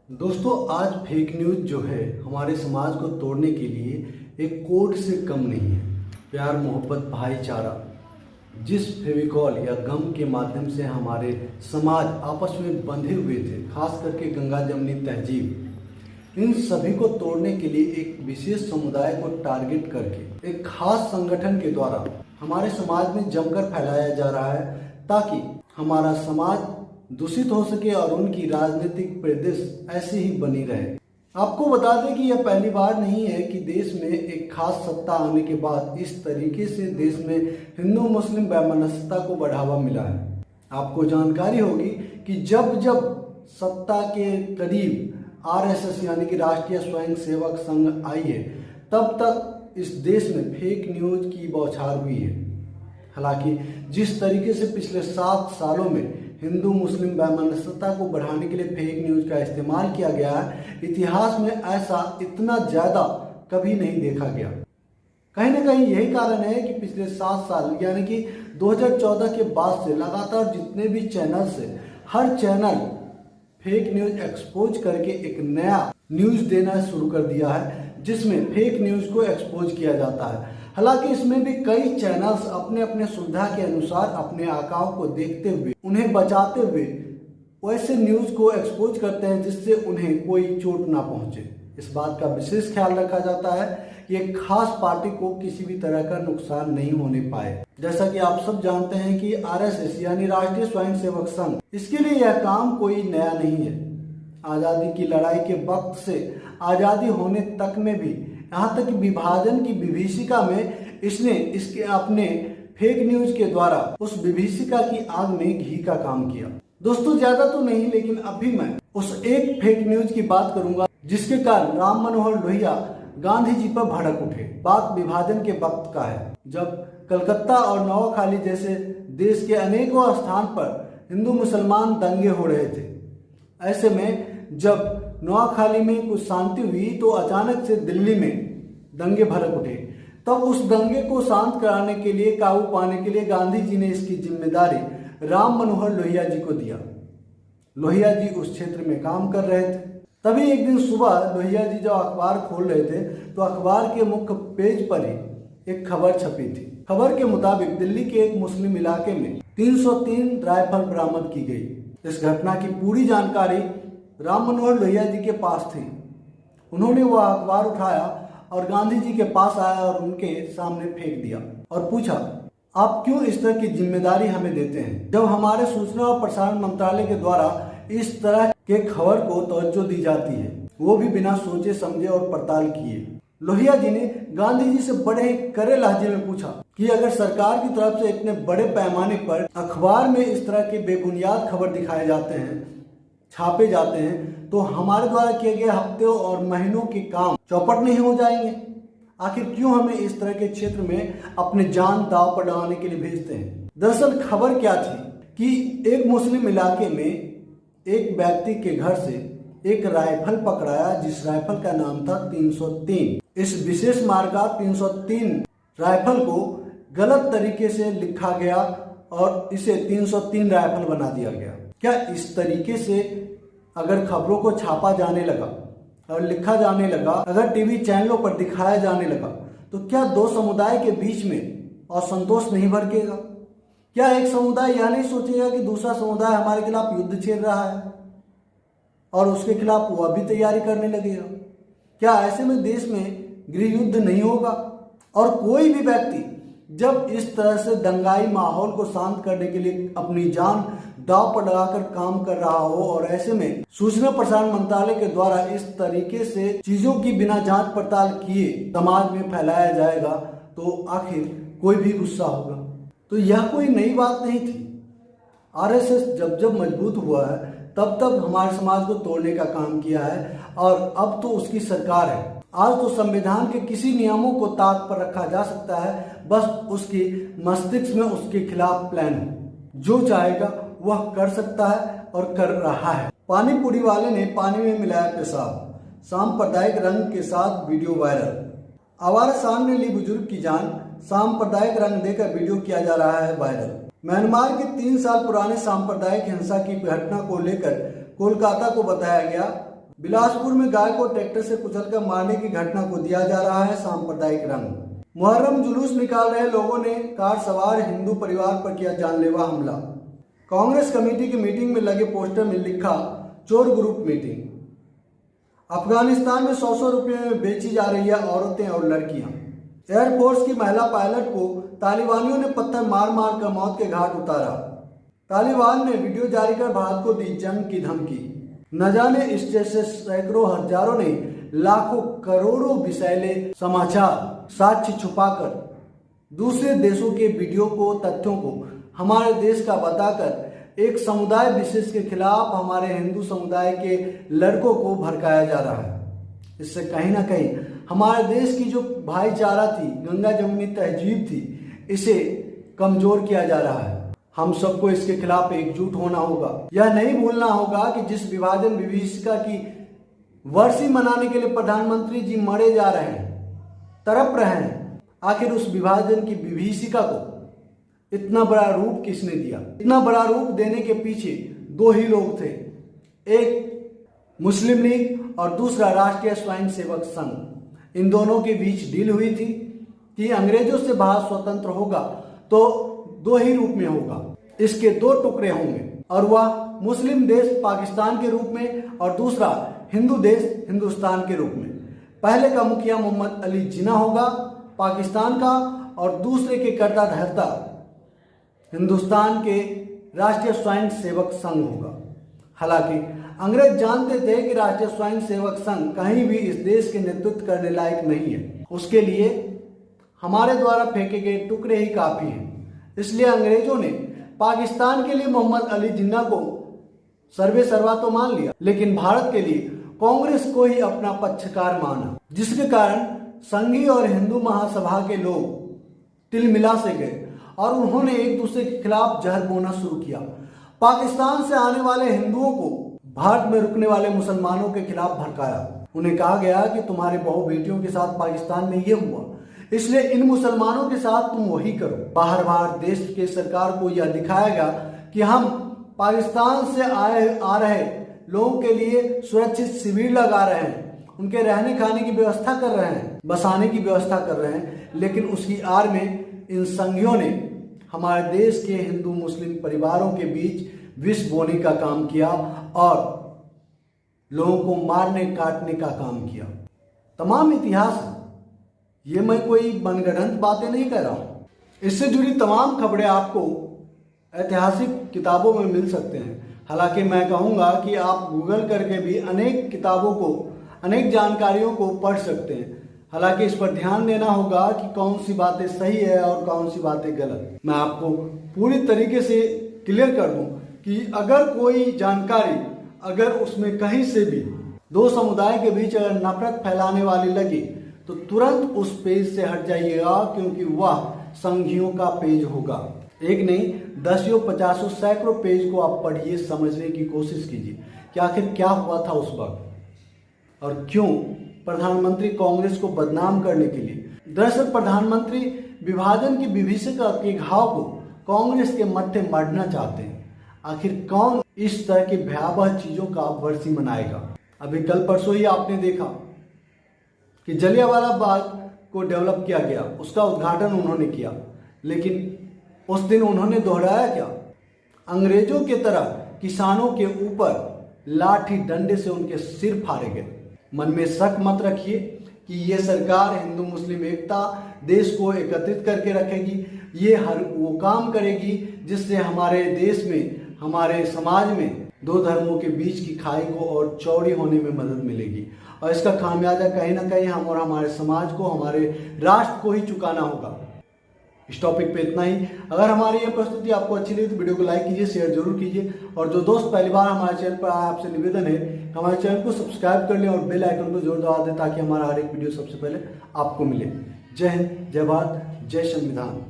दोस्तों, आज fake news जो है हमारे समाज को तोड़ने के लिए एक कोड से कम नहीं है। प्यार, मोहब्बत, भाईचारा, जिस फेविकॉल या गम के माध्यम से हमारे समाज आपस में बंधे हुए थे, खास करके गंगा जमनी तहजीब, इन सभी को तोड़ने के लिए एक विशेष समुदाय को टारगेट करके एक खास संगठन के द्वारा हमारे समाज में जमकर फैलाया जा रहा है, ताकि हमारा समाज दूषित हो सके और उनकी राजनीतिक परिदृश्य ऐसी ही बनी रहे। आपको बता दें कि यह पहली बार नहीं है कि देश में एक खास सत्ता आने के बाद इस तरीके से देश में हिंदू मुस्लिम वैमनस्यता को बढ़ावा मिला है। आपको जानकारी होगी कि जब जब सत्ता के करीब आरएसएस यानी कि राष्ट्रीय स्वयंसेवक संघ आई है, तब तक इस देश में फेक न्यूज की बौछार हुई है। हालांकि जिस तरीके से पिछले 7 सालों में हिंदू मुस्लिम वैमनस्यता को बढ़ाने के लिए फेक न्यूज का इस्तेमाल किया गया है, इतिहास में ऐसा इतना ज्यादा कभी नहीं देखा गया। कहीं ना कहीं यही कारण है कि पिछले 7 साल यानी कि 2014 के बाद से लगातार जितने भी चैनल से हर चैनल फेक न्यूज एक्सपोज करके एक नया न्यूज देना शुरू कर दिया है, जिसमें फेक न्यूज को एक्सपोज किया जाता है। हालांकि इसमें भी कई चैनल्स अपने अपने सुविधा के अनुसार अपने आकाओं को देखते हुए, उन्हें बचाते हुए वैसे न्यूज को एक्सपोज करते हैं जिससे उन्हें कोई चोट ना पहुंचे। इस बात का विशेष ख्याल रखा जाता है कि एक खास पार्टी को किसी भी तरह का नुकसान नहीं होने पाए। जैसा कि आप सब जानते हैं कि आरएसएस यानी राष्ट्रीय स्वयंसेवक संघ, इसके लिए यह काम कोई नया नहीं है। आजादी की लड़ाई के वक्त से आजादी होने तक में भी, यहाँ तक कि विभाजन की विभीषिका में इसने इसके अपने फेक न्यूज के द्वारा उस विभीषिका की आग में घी का काम किया। दोस्तों, ज्यादा तो नहीं, लेकिन अभी मैं उस एक फेक न्यूज की बात करूंगा जिसके कारण राम मनोहर लोहिया गांधी जी पर भड़क उठे। बात विभाजन के वक्त का है, जब कलकत्ता और नवाखाली जैसे देश के अनेकों स्थान पर हिंदू मुसलमान दंगे हो रहे थे। ऐसे में जब नवाखाली में कुछ शांति हुई तो अचानक से दिल्ली में दंगे भड़क उठे। तब उस दंगे को शांत कराने के लिए, काबू पाने के लिए गांधी जी ने इसकी जिम्मेदारी राम मनोहर लोहिया जी को दिया। लोहिया जी उस क्षेत्र में काम कर रहे थे। तभी एक दिन सुबह लोहिया जी जब अखबार खोल रहे थे तो अखबार के मुख्य पेज पर ही एक खबर छपी थी। खबर के मुताबिक दिल्ली के एक मुस्लिम इलाके में 303 राइफल बरामद की गई। इस घटना की पूरी जानकारी राम मनोहर लोहिया जी के पास थी। उन्होंने वह अखबार उठाया और गांधी जी के पास आया और उनके सामने फेंक दिया और पूछा, आप क्यों इस तरह की जिम्मेदारी हमें देते हैं, जब हमारे सूचना और प्रसारण मंत्रालय के द्वारा इस तरह के खबर को तवज्जो दी जाती है, वो भी बिना सोचे समझे और पड़ताल किए। लोहिया जी ने गांधी जी से बड़े कड़े लहजे में पूछा कि अगर सरकार की तरफ से इतने बड़े पैमाने पर अखबार में इस तरह के बेबुनियाद खबर दिखाए जाते हैं, छापे जाते हैं, तो हमारे द्वारा किए गए हफ्तों और महीनों के काम चौपट नहीं हो जाएंगे? आखिर क्यों हमें इस तरह के क्षेत्र में अपने जान दांव पर लगाने के लिए भेजते हैं? दरअसल खबर क्या थी कि एक मुस्लिम इलाके में एक व्यक्ति के घर से एक राइफल पकड़ाया, जिस राइफल का नाम था 303। इस विशेष मार्का 303 राइफल को गलत तरीके से लिखा गया और इसे 303 राइफल बना दिया गया। क्या इस तरीके से अगर खबरों को छापा जाने लगा और लिखा जाने लगा, अगर टीवी चैनलों पर दिखाया जाने लगा, तो क्या दो समुदाय के बीच में असंतोष नहीं भड़केगा? क्या एक समुदाय यह नहीं सोचेगा कि दूसरा समुदाय हमारे खिलाफ युद्ध छेड़ रहा है और उसके खिलाफ वह भी तैयारी करने लगेगा? क्या ऐसे में देश में गृह युद्ध नहीं होगा? और कोई भी व्यक्ति जब इस तरह से दंगाई माहौल को शांत करने के लिए अपनी जान दांव पर लगाकर काम कर रहा हो और ऐसे में सूचना प्रसारण मंत्रालय के द्वारा इस तरीके से चीजों की बिना जांच पड़ताल किए समाज में फैलाया जाएगा, तो आखिर कोई भी गुस्सा होगा। तो यह कोई नई बात नहीं थी। आरएसएस जब जब मजबूत हुआ है तब तब हमारे समाज को तोड़ने का काम किया है और अब तो उसकी सरकार है। आज तो संविधान के किसी नियमों को ताक पर रखा जा सकता है, बस उसकी मस्तिष्क में उसके खिलाफ प्लान हो। जो चाहेगा वह कर सकता है और कर रहा है। पानी पूरी वाले ने पानी में मिलाया पेशाब, सांप्रदायिक रंग के साथ वीडियो वायरल। आवारा सांड ने ली बुजुर्ग की जान, सांप्रदायिक रंग देकर वीडियो किया जा रहा है वायरल। म्यांमार के 3 साल पुराने सांप्रदायिक हिंसा की घटना को लेकर कोलकाता को बताया गया बिलासपुर में गाय को ट्रैक्टर से कुचलकर मारने की घटना को दिया जा रहा है सांप्रदायिक रंग। मुहर्रम जुलूस निकाल रहे लोगों ने कार सवार हिंदू परिवार पर किया जानलेवा हमला। कांग्रेस कमेटी की मीटिंग में लगे पोस्टर में लिखा चोर ग्रुप मीटिंग। अफगानिस्तान में 100 रुपये में बेची जा रही है औरतें और लड़कियां। एयरफोर्स की महिला पायलट को तालिबानियों ने पत्थर मार मार कर मौत के घाट उतारा। तालिबान ने वीडियो जारी कर भारत को दी जंग की धमकी। न जाने इस जैसे सैकड़ों हजारों ने लाखों करोड़ों विषैले समाचार साक्ष्य छुपाकर दूसरे देशों के वीडियो को तथ्यों को हमारे देश का बताकर एक समुदाय विशेष के खिलाफ हमारे हिंदू समुदाय के लड़कों को भड़काया जा रहा है। इससे कहीं ना कहीं हमारे देश की जो भाईचारा थी, गंगा जमुनी तहजीब थी, इसे कमजोर किया जा रहा है। हम सबको इसके खिलाफ एकजुट होना होगा। यह नहीं भूलना होगा कि जिस विभाजन विभीषिका की वर्षी मनाने के लिए प्रधानमंत्री जी मरे जा रहे हैं, तड़प रहे हैं, आखिर उस विभाजन की विभीषिका को इतना बड़ा रूप किसने दिया? इतना बड़ा रूप देने के पीछे दो ही लोग थे, एक मुस्लिम लीग और दूसरा राष्ट्रीय स्वयं सेवक संघ। इन दोनों के बीच डील हुई थी कि अंग्रेजों से भारत स्वतंत्र होगा तो दो ही रूप में होगा, इसके दो टुकड़े होंगे, और वह मुस्लिम देश पाकिस्तान के रूप में और दूसरा हिंदू देश हिंदुस्तान के रूप में। पहले का मुखिया मोहम्मद अली जिन्ना होगा पाकिस्तान का और दूसरे के कर्ता धर्ता हिंदुस्तान के राष्ट्रीय स्वयं सेवक संघ होगा। हालांकि अंग्रेज जानते थे कि राष्ट्रीय स्वयं सेवक संघ कहीं भी इस देश के नेतृत्व करने लायक नहीं है, उसके लिए हमारे द्वारा फेंके गए टुकड़े ही काफी हैं। इसलिए अंग्रेजों ने पाकिस्तान के लिए मोहम्मद अली जिन्ना को सर्वे सर्वा तो मान लिया, लेकिन भारत के लिए कांग्रेस को ही अपना पक्षकार माना, जिसके कारण संघी और हिंदू महासभा के लोग तिलमिला से गए और उन्होंने एक दूसरे के खिलाफ जहर बोना शुरू किया। पाकिस्तान से आने वाले हिंदुओं को भारत में रुकने वाले मुसलमानों के खिलाफ भड़काया। उन्हें कहा गया कि तुम्हारे बहू बेटियों के साथ पाकिस्तान में ये हुआ, इसलिए इन मुसलमानों के साथ तुम वही करो। बाहर बाहर देश के सरकार को यह दिखाया गया कि हम पाकिस्तान से आ रहे लोगों के लिए सुरक्षित शिविर लगा रहे हैं, उनके रहने खाने की व्यवस्था कर रहे हैं, बसाने की व्यवस्था कर रहे हैं, लेकिन उसकी आड़ में इन संघियों ने हमारे देश के हिंदू मुस्लिम परिवारों के बीच विष बोने का काम किया और लोगों को मारने काटने का काम किया। तमाम इतिहास, ये मैं कोई मनगढ़ंत बातें नहीं कर रहा हूं। इससे जुड़ी तमाम खबरें आपको ऐतिहासिक किताबों में मिल सकते हैं। हालांकि मैं कहूँगा कि आप गूगल करके भी अनेक किताबों को, अनेक जानकारियों को पढ़ सकते हैं। हालांकि इस पर ध्यान देना होगा कि कौन सी बातें सही है और कौन सी बातें गलत। मैं आपको पूरी तरीके से क्लियर कर दूं कि अगर कोई जानकारी, अगर उसमें कहीं से भी दो समुदाय के बीच अगर नफरत फैलाने वाली लगी तो तुरंत उस पेज से हट जाइएगा, क्योंकि वह संघियों का पेज होगा। एक नहीं, 10 50 सैकड़ों पेज को आप पढ़िए, समझने की कोशिश कीजिए कि आखिर क्या हुआ था उस वक्त और क्यों प्रधानमंत्री कांग्रेस को बदनाम करने के लिए। दरअसल प्रधानमंत्री विभाजन की विभीषिका के घाव को कांग्रेस के मत्थे मढ़ना चाहते हैं। आखिर कौन इस तरह की भयावह चीजों का वर्षी मनाएगा? अभी कल परसों ही आपने देखा कि जलियांवाला बाग को डेवलप किया गया, उसका उद्घाटन उन्होंने किया, लेकिन उस दिन उन्होंने दोहराया क्या? अंग्रेजों की तरह किसानों के ऊपर लाठी डंडे से उनके सिर फाड़े गए। मन में शक मत रखिए कि ये सरकार हिंदू मुस्लिम एकता, देश को एकत्रित करके रखेगी। ये हर वो काम करेगी जिससे हमारे देश में, हमारे समाज में दो धर्मों के बीच की खाई को और चौड़ी होने में मदद मिलेगी, और इसका खामियाजा कहीं ना कहीं हम और हमारे समाज को, हमारे राष्ट्र को ही चुकाना होगा। इस टॉपिक पे इतना ही। अगर हमारी यह प्रस्तुति आपको अच्छी लगी तो वीडियो को लाइक कीजिए, शेयर जरूर कीजिए, और जो दोस्त पहली बार हमारे चैनल पर आए, आपसे निवेदन है हमारे चैनल को सब्सक्राइब कर लें और बेल आइकन को जरूर दबा दें ताकि हमारा हर एक वीडियो सबसे पहले आपको मिले। जय हिंद, जय भारत, जय संविधान।